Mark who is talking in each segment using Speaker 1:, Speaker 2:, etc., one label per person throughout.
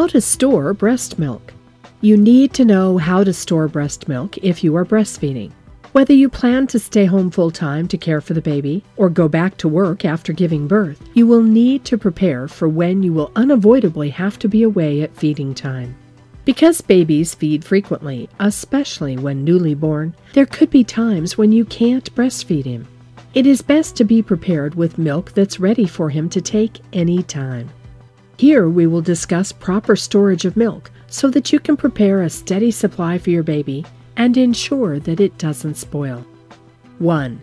Speaker 1: How to store breast milk. You need to know how to store breast milk if you are breastfeeding. Whether you plan to stay home full-time to care for the baby or go back to work after giving birth, you will need to prepare for when you will unavoidably have to be away at feeding time. Because babies feed frequently, especially when newly born, there could be times when you can't breastfeed him. It is best to be prepared with milk that's ready for him to take any time. Here we will discuss proper storage of milk so that you can prepare a steady supply for your baby and ensure that it doesn't spoil. 1.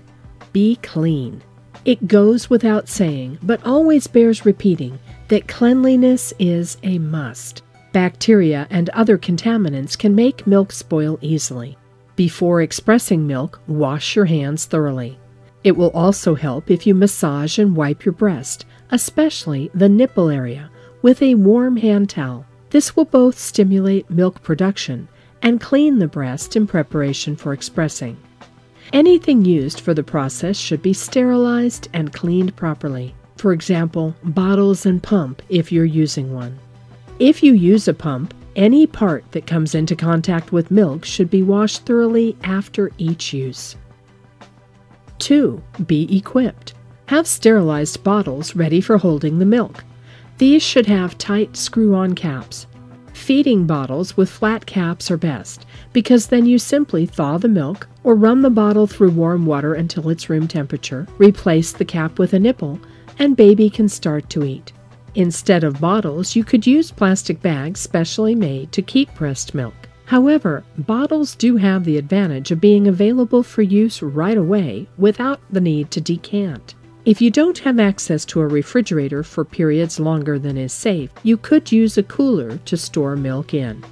Speaker 1: Be clean. It goes without saying, but always bears repeating, that cleanliness is a must. Bacteria and other contaminants can make milk spoil easily. Before expressing milk, wash your hands thoroughly. It will also help if you massage and wipe your breast, especially the nipple area, with a warm hand towel. This will both stimulate milk production and clean the breast in preparation for expressing. Anything used for the process should be sterilized and cleaned properly. For example, bottles and pump if you're using one. If you use a pump, any part that comes into contact with milk should be washed thoroughly after each use. 2. Be equipped. Have sterilized bottles ready for holding the milk. These should have tight screw-on caps. Feeding bottles with flat caps are best, because then you simply thaw the milk or run the bottle through warm water until it's room temperature, replace the cap with a nipple, and baby can start to eat. Instead of bottles, you could use plastic bags specially made to keep breast milk. However, bottles do have the advantage of being available for use right away without the need to decant. If you don't have access to a refrigerator for periods longer than is safe, you could use a cooler to store milk in.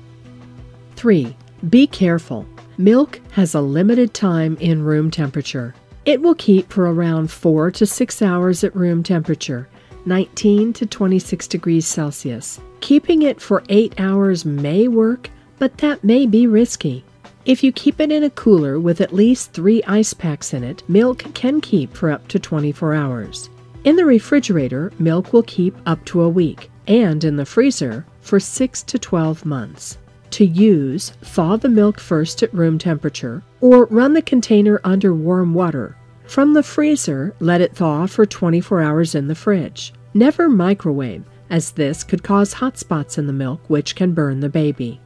Speaker 1: 3. Be careful. Milk has a limited time in room temperature. It will keep for around 4 to 6 hours at room temperature, 19 to 26 degrees Celsius. Keeping it for 8 hours may work, but that may be risky. If you keep it in a cooler with at least 3 ice packs in it, milk can keep for up to 24 hours. In the refrigerator, milk will keep up to a week, and in the freezer for 6 to 12 months. To use, thaw the milk first at room temperature, or run the container under warm water. From the freezer, let it thaw for 24 hours in the fridge. Never microwave, as this could cause hot spots in the milk which can burn the baby.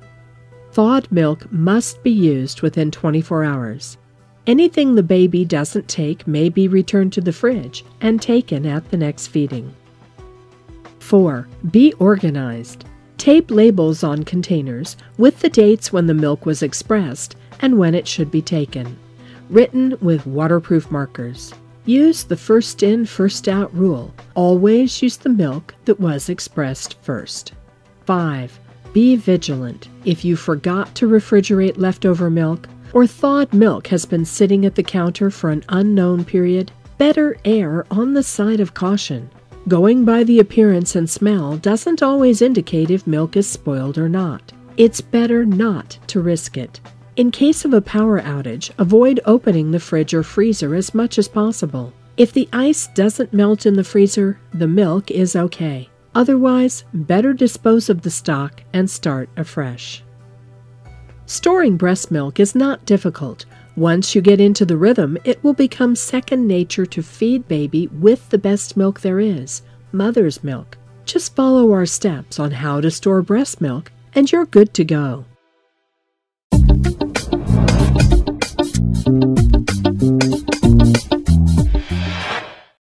Speaker 1: Thawed milk must be used within 24 hours. Anything the baby doesn't take may be returned to the fridge and taken at the next feeding. 4. Be organized. Tape labels on containers with the dates when the milk was expressed and when it should be taken, written with waterproof markers. Use the first in, first out rule. Always use the milk that was expressed first. 5. Be vigilant. If you forgot to refrigerate leftover milk, or thawed milk has been sitting at the counter for an unknown period, better err on the side of caution. Going by the appearance and smell doesn't always indicate if milk is spoiled or not. It's better not to risk it. In case of a power outage, avoid opening the fridge or freezer as much as possible. If the ice doesn't melt in the freezer, the milk is okay. Otherwise, better dispose of the stock and start afresh. Storing breast milk is not difficult. Once you get into the rhythm, it will become second nature to feed baby with the best milk there is, mother's milk. Just follow our steps on how to store breast milk, and you're good to go.